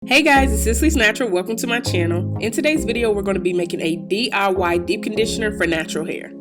Hey guys, it's Cicely's Natural. Welcome to my channel. In today's video, we're going to be making a DIY deep conditioner for natural hair.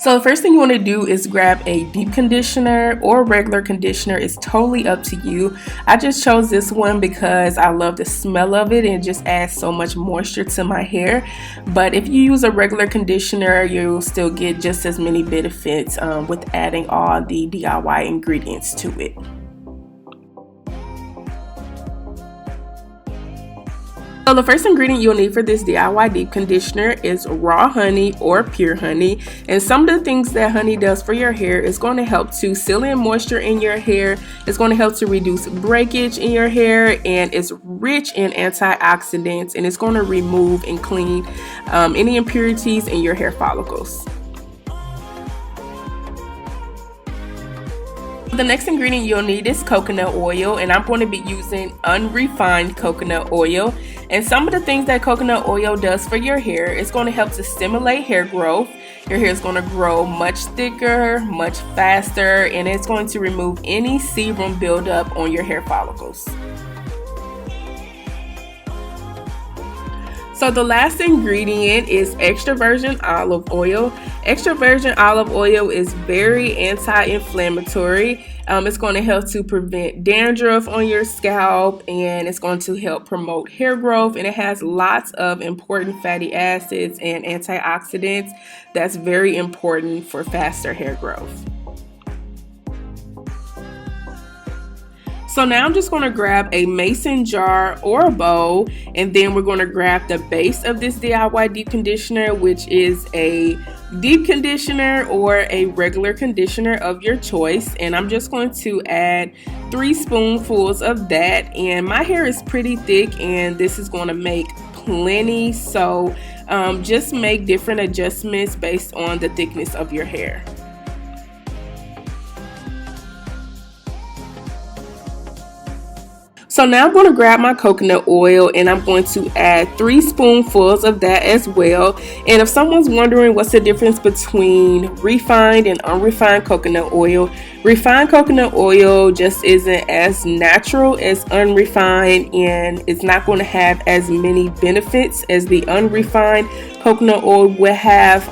So the first thing you want to do is grab a deep conditioner or regular conditioner. It's totally up to you. I just chose this one because I love the smell of it and it just adds so much moisture to my hair. But if you use a regular conditioner, you'll still get just as many benefits with adding all the DIY ingredients to it. So the first ingredient you'll need for this DIY deep conditioner is raw honey or pure honey. And some of the things that honey does for your hair is going to help to seal in moisture in your hair. It's going to help to reduce breakage in your hair, and it's rich in antioxidants, and it's going to remove and clean any impurities in your hair follicles. The next ingredient you'll need is coconut oil, and I'm going to be using unrefined coconut oil. And some of the things that coconut oil does for your hair is going to help to stimulate hair growth. Your hair is going to grow much thicker, much faster, and it's going to remove any sebum buildup on your hair follicles. So the last ingredient is extra virgin olive oil. Extra virgin olive oil is very anti-inflammatory. It's going to help to prevent dandruff on your scalp, and it's going to help promote hair growth, and it has lots of important fatty acids and antioxidants that's very important for faster hair growth. So now I'm just going to grab a mason jar or a bowl, and then we're going to grab the base of this DIY deep conditioner, which is a deep conditioner or a regular conditioner of your choice. And I'm just going to add 3 spoonfuls of that, and my hair is pretty thick and this is going to make plenty, so just make different adjustments based on the thickness of your hair. So now I'm going to grab my coconut oil, and I'm going to add 3 spoonfuls of that as well. And if someone's wondering what's the difference between refined and unrefined coconut oil, refined coconut oil just isn't as natural as unrefined, and it's not going to have as many benefits as the unrefined coconut oil will have.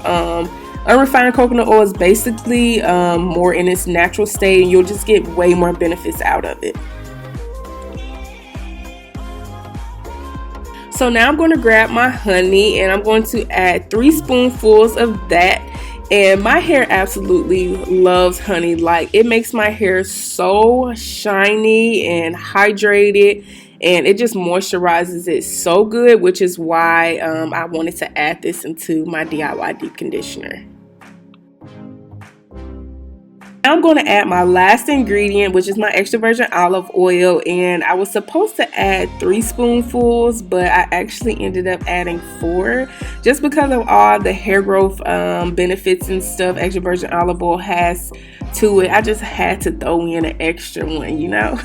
Unrefined coconut oil is basically more in its natural state, and you'll just get way more benefits out of it. So now I'm going to grab my honey, and I'm going to add 3 spoonfuls of that. And my hair absolutely loves honey. Like, it makes my hair so shiny and hydrated, and it just moisturizes it so good, which is why I wanted to add this into my DIY deep conditioner. Now I'm going to add my last ingredient, which is my extra virgin olive oil, and I was supposed to add 3 spoonfuls, but I actually ended up adding 4 just because of all the hair growth benefits and stuff extra virgin olive oil has to it. I just had to throw in an extra one, you know.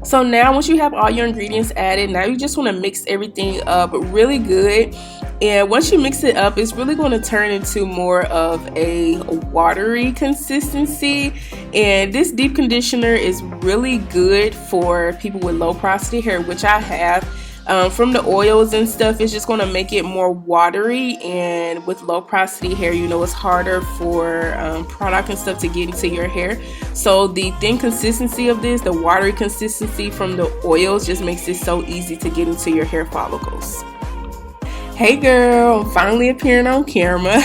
So now once you have all your ingredients added, now you just want to mix everything up really good. And once you mix it up, it's really going to turn into more of a watery consistency. And this deep conditioner is really good for people with low porosity hair, which I have. From the oils and stuff, it's just going to make it more watery, and with low porosity hair, you know, it's harder for product and stuff to get into your hair. So the thin consistency of this, the watery consistency from the oils, just makes it so easy to get into your hair follicles. Hey girl, I'm finally appearing on camera.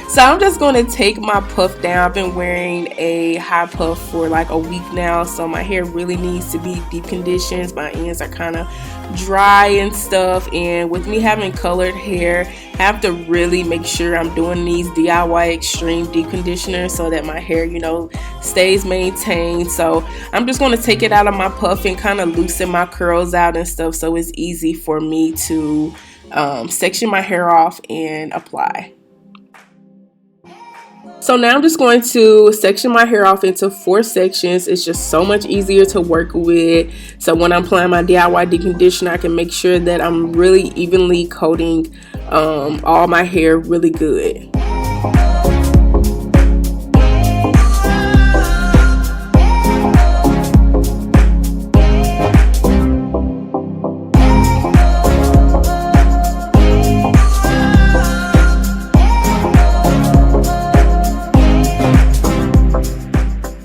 So I'm just going to take my puff down. I've been wearing a high puff for like a week now, so my hair really needs to be deep conditioned. My ends are kind of dry and stuff, and with me having colored hair, I have to really make sure I'm doing these DIY extreme deep conditioners so that my hair, you know, stays maintained. So I'm just going to take it out of my puff and kind of loosen my curls out and stuff, so it's easy for me to section my hair off and apply. So now I'm just going to section my hair off into 4 sections. It's just so much easier to work with. So when I'm applying my DIY deep conditioner, I can make sure that I'm really evenly coating all my hair really good.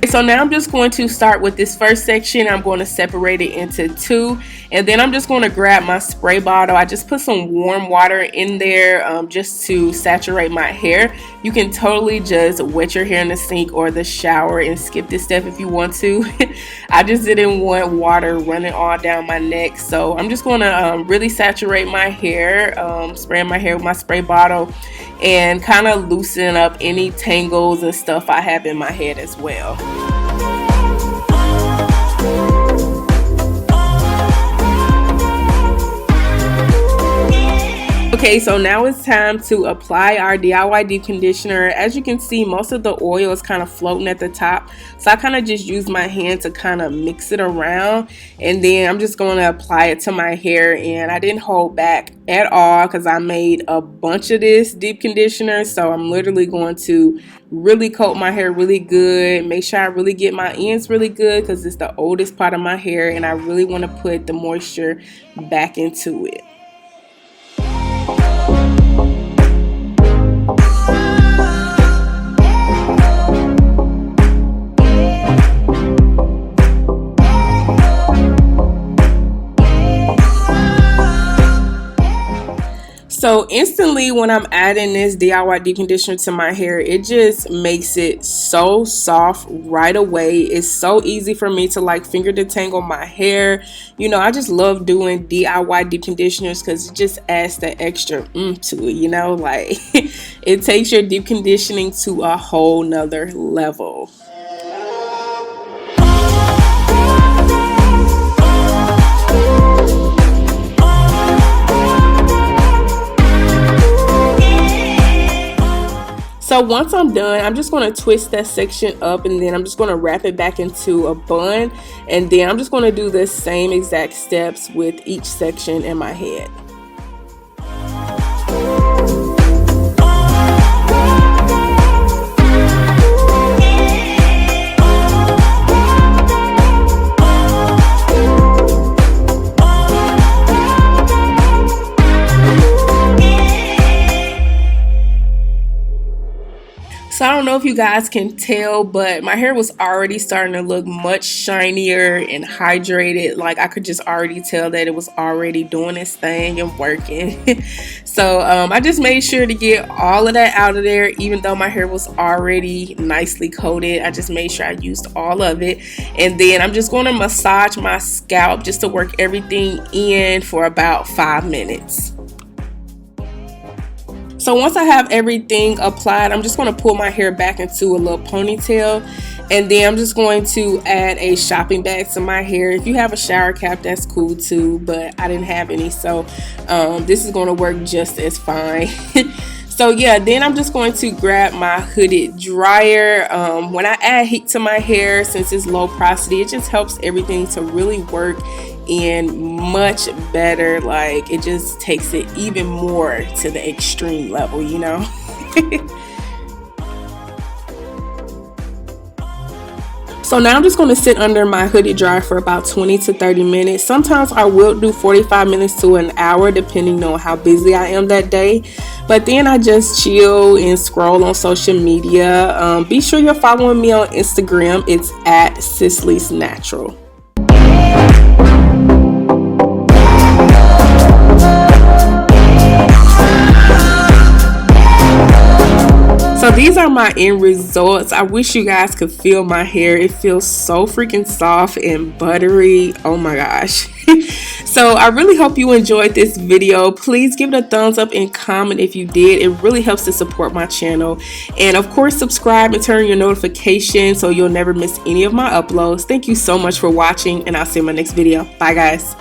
So now I'm just going to start with this first section. I'm going to separate it into 2, and then I'm just going to grab my spray bottle. I just put some warm water in there just to saturate my hair. You can totally just wet your hair in the sink or the shower and skip this step if you want to. I just didn't want water running all down my neck, so I'm just going to really saturate my hair, spraying my hair with my spray bottle, and kind of loosen up any tangles and stuff I have in my head as well. Okay, so now it's time to apply our DIY deep conditioner. As you can see, most of the oil is kind of floating at the top, so I kind of just use my hand to kind of mix it around, and then I'm just going to apply it to my hair. And I didn't hold back at all because I made a bunch of this deep conditioner, so I'm literally going to really coat my hair really good, make sure I really get my ends really good because it's the oldest part of my hair and I really want to put the moisture back into it. So instantly when I'm adding this DIY deep conditioner to my hair, it just makes it so soft right away. It's so easy for me to like finger detangle my hair. You know, I just love doing DIY deep conditioners because it just adds the extra to it, you know, like it takes your deep conditioning to a whole nother level. So once I'm done, I'm just going to twist that section up and then I'm just going to wrap it back into a bun, and then I'm just going to do the same exact steps with each section in my head. So I don't know if you guys can tell, but my hair was already starting to look much shinier and hydrated. Like I could just already tell that it was already doing its thing and working. So I just made sure to get all of that out of there, even though my hair was already nicely coated. I just made sure I used all of it. And then I'm just going to massage my scalp just to work everything in for about 5 minutes. So once I have everything applied, I'm just going to pull my hair back into a little ponytail, and then I'm just going to add a shopping bag to my hair. If you have a shower cap, that's cool too, but I didn't have any, so this is going to work just as fine. So yeah, then I'm just going to grab my hooded dryer. When I add heat to my hair, since it's low porosity, it just helps everything to really work in much better. Like it just takes it even more to the extreme level, you know. So now I'm just going to sit under my hooded dryer for about 20 to 30 minutes. Sometimes I will do 45 minutes to an hour depending on how busy I am that day. But then I just chill and scroll on social media. Be sure you're following me on Instagram. It's at Cicely's Natural. So these are my end results. I wish you guys could feel my hair. It feels so freaking soft and buttery. Oh my gosh. So I really hope you enjoyed this video. Please give it a thumbs up and comment if you did. It really helps to support my channel. And of course, subscribe and turn your notifications so you'll never miss any of my uploads. Thank you so much for watching, and I'll see you in my next video. Bye guys.